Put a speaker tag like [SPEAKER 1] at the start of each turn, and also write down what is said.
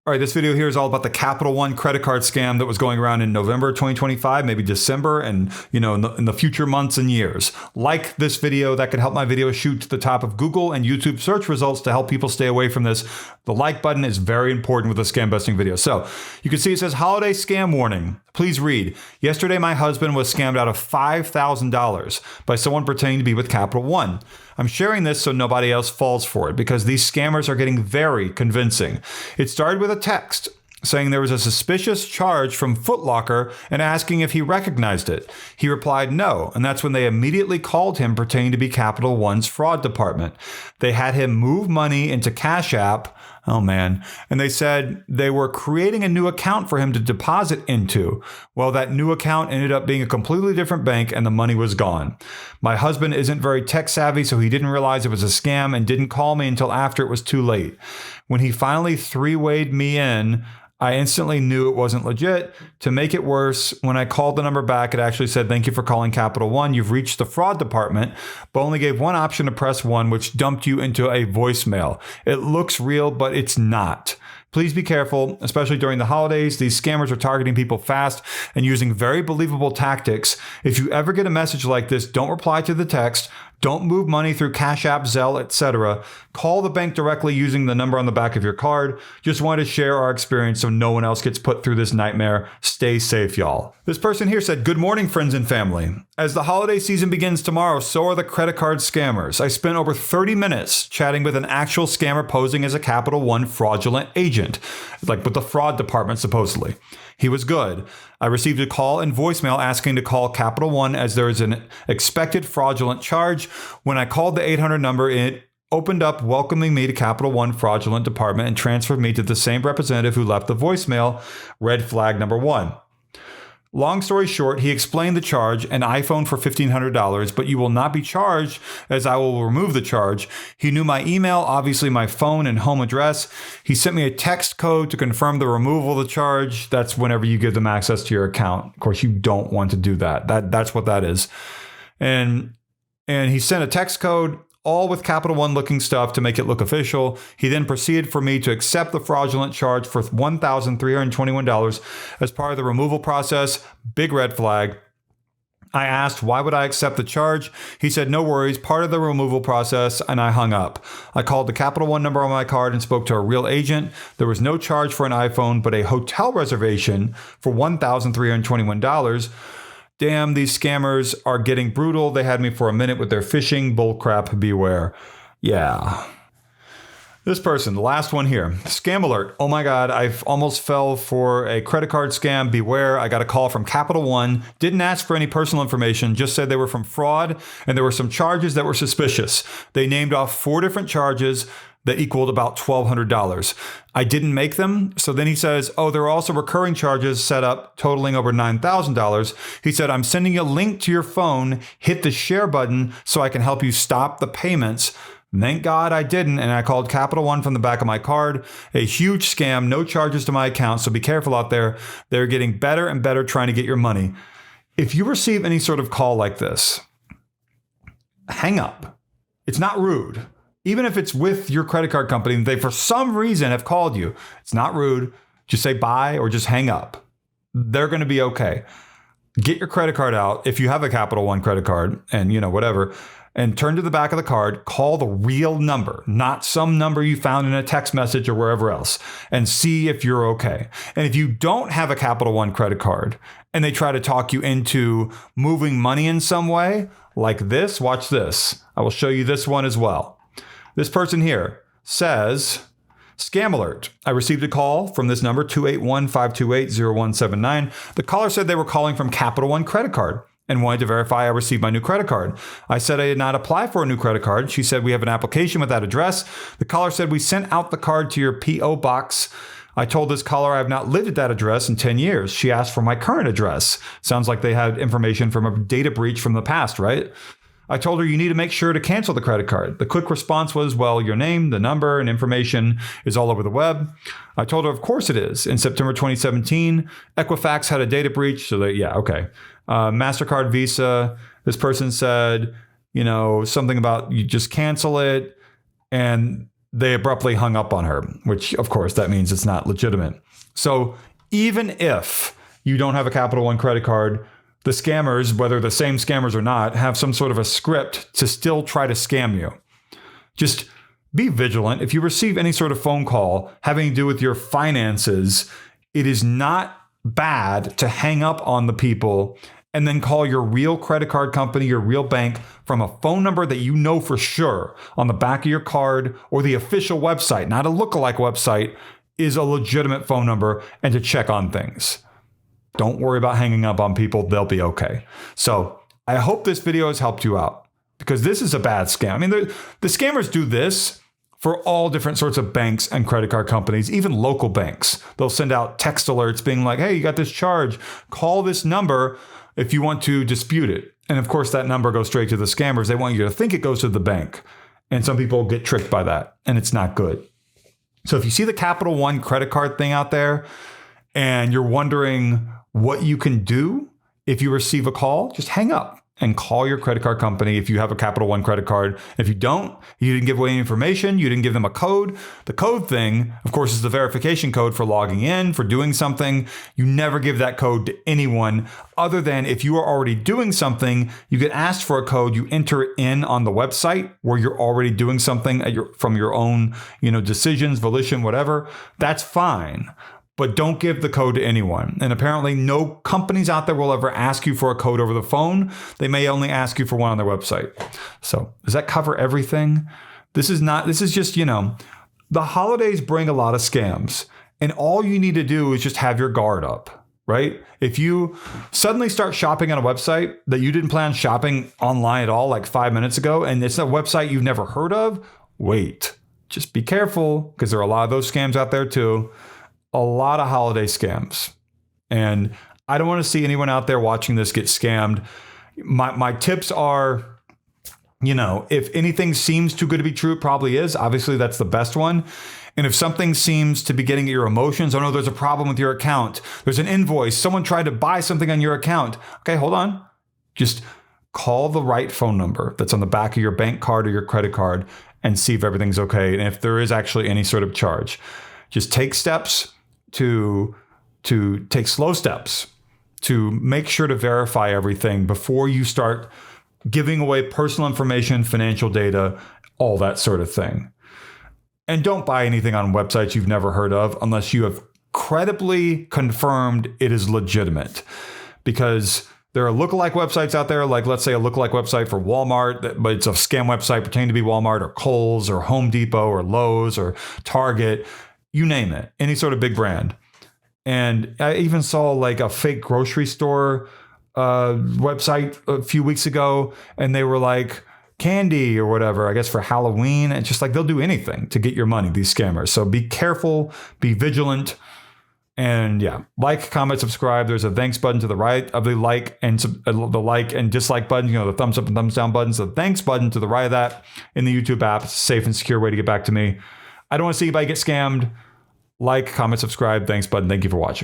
[SPEAKER 1] All right, this video here is all about the Capital One credit card scam that was going around in November 2025, maybe December, and in the future months and years. Like this video, that could help my video shoot to the top of Google and YouTube search results to help people stay away from this. The like button is very important with a scam busting video. So you can see it says holiday scam warning. Please read. Yesterday, my husband was scammed out of $5,000 by someone pretending to be with Capital One. I'm sharing this so nobody else falls for it because these scammers are getting very convincing. It started with a text saying there was a suspicious charge from Foot Locker and asking if he recognized it. He replied no, and that's when they immediately called him pretending to be Capital One's fraud department. They had him move money into Cash App. Oh man. And they said they were creating a new account for him to deposit into. Well, that new account ended up being a completely different bank and the money was gone. My husband isn't very tech savvy, so he didn't realize it was a scam and didn't call me until after it was too late. When he finally three-wayed me in, I instantly knew it wasn't legit. To make it worse, when I called the number back, it actually said, "Thank you for calling Capital One. You've reached the fraud department," but only gave one option to press 1, which dumped you into a voicemail. It looks real, but it's not. Please be careful, especially during the holidays. These scammers are targeting people fast and using very believable tactics. If you ever get a message like this, don't reply to the text. Don't move money through Cash App, Zelle, etc. Call the bank directly using the number on the back of your card. Just wanted to share our experience so no one else gets put through this nightmare. Stay safe, y'all. This person here said, "Good morning, friends and family. As the holiday season begins tomorrow, so are the credit card scammers. I spent over 30 minutes chatting with an actual scammer posing as a Capital One fraudulent agent, like with the fraud department, supposedly. He was good. I received a call and voicemail asking to call Capital One as there is an expected fraudulent charge. When I called the 800 number, it opened up welcoming me to Capital One fraudulent department and transferred me to the same representative who left the voicemail. Red flag number 1. Long story short, he explained the charge, an iPhone for $1,500, but you will not be charged as I will remove the charge. He knew my email, obviously my phone and home address. He sent me a text code to confirm the removal of the charge. That's whenever you give them access to your account. Of course, you don't want to do that. That's what that is. And he sent a text code, all with Capital One looking stuff to make it look official. He then proceeded for me to accept the fraudulent charge for $1,321 as part of the removal process. Big red flag. I asked, why would I accept the charge? He said, no worries, part of the removal process, and I hung up. I called the Capital One number on my card and spoke to a real agent. There was no charge for an iPhone, but a hotel reservation for $1,321. Damn, these scammers are getting brutal. They had me for a minute with their phishing bullcrap. Beware. Yeah. This person, the last one here. Scam alert. Oh my God, I've almost fell for a credit card scam. Beware. I got a call from Capital One. Didn't ask for any personal information. Just said they were from fraud and there were some charges that were suspicious. They named off 4 different charges that equaled about $1,200. I didn't make them. So then he says, oh, there are also recurring charges set up totaling over $9,000. He said, I'm sending you a link to your phone. Hit the share button so I can help you stop the payments. Thank God I didn't. And I called Capital One from the back of my card. A huge scam, no charges to my account. So be careful out there. They're getting better and better trying to get your money. If you receive any sort of call like this, hang up. It's not rude. Even if it's with your credit card company, they for some reason have called you. It's not rude. Just say bye or just hang up. They're going to be okay. Get your credit card out if you have a Capital One credit card and whatever, and turn to the back of the card, call the real number, not some number you found in a text message or wherever else, and see if you're okay. And if you don't have a Capital One credit card and they try to talk you into moving money in some way like this, watch this. I will show you this one as well. This person here says, scam alert. I received a call from this number, 281-528-0179. The caller said they were calling from Capital One credit card and wanted to verify I received my new credit card. I said I did not apply for a new credit card. She said we have an application with that address. The caller said we sent out the card to your P.O. box. I told this caller I have not lived at that address in 10 years. She asked for my current address. Sounds like they had information from a data breach from the past, right? I told her you need to make sure to cancel the credit card. The quick response was, well, your name, the number, and information is all over the web. I told her, of course it is. In September 2017, Equifax had a data breach. So yeah, okay. Mastercard, Visa. This person said, something about you just cancel it. And they abruptly hung up on her, which of course that means it's not legitimate. So even if you don't have a Capital One credit card, the scammers, whether the same scammers or not, have some sort of a script to still try to scam you. Just be vigilant. If you receive any sort of phone call having to do with your finances, it is not bad to hang up on the people and then call your real credit card company, your real bank, from a phone number that you know for sure on the back of your card or the official website, not a lookalike website, is a legitimate phone number, and to check on things. Don't worry about hanging up on people. They'll be okay. So I hope this video has helped you out, because this is a bad scam. I mean, the scammers do this for all different sorts of banks and credit card companies, even local banks. They'll send out text alerts being like, hey, you got this charge. Call this number if you want to dispute it. And of course, that number goes straight to the scammers. They want you to think it goes to the bank. And some people get tricked by that, and it's not good. So if you see the Capital One credit card thing out there and you're wondering what you can do if you receive a call, just hang up and call your credit card company if you have a Capital One credit card. If you don't, you didn't give away any information, you didn't give them a code. The code thing, of course, is the verification code for logging in, for doing something. You never give that code to anyone other than if you are already doing something, you get asked for a code, you enter it in on the website where you're already doing something from your own, decisions, volition, whatever. That's fine. But don't give the code to anyone. And apparently no companies out there will ever ask you for a code over the phone. They may only ask you for one on their website. So does that cover everything? This is just, the holidays bring a lot of scams. And all you need to do is just have your guard up, right? If you suddenly start shopping on a website that you didn't plan shopping online at all, like 5 minutes ago, and it's a website you've never heard of, wait. Just be careful, because there are a lot of those scams out there too. A lot of holiday scams. And I don't want to see anyone out there watching this get scammed. My tips are, if anything seems too good to be true, it probably is. Obviously, that's the best one. And if something seems to be getting at your emotions, oh no, there's a problem with your account. There's an invoice. Someone tried to buy something on your account. Okay, hold on. Just call the right phone number that's on the back of your bank card or your credit card and see if everything's okay. And if there is actually any sort of charge, just take steps to take slow steps to make sure to verify everything before you start giving away personal information, financial data, all that sort of thing. And don't buy anything on websites you've never heard of unless you have credibly confirmed it is legitimate. Because there are lookalike websites out there, like let's say a lookalike website for Walmart, but it's a scam website pretending to be Walmart or Kohl's or Home Depot or Lowe's or Target. You name it, any sort of big brand. And I even saw like a fake grocery store website a few weeks ago, and they were like candy or whatever, I guess for Halloween. It's just like they'll do anything to get your money, these scammers. So be careful, be vigilant, and yeah, like, comment, subscribe. There's a thanks button to the right of the like and the like and dislike button, the thumbs up and thumbs down buttons. The thanks button to the right of that in the YouTube app. It's a safe and secure way to get back to me. I don't want to see anybody get scammed. Like, comment, subscribe. Thanks button. Thank you for watching.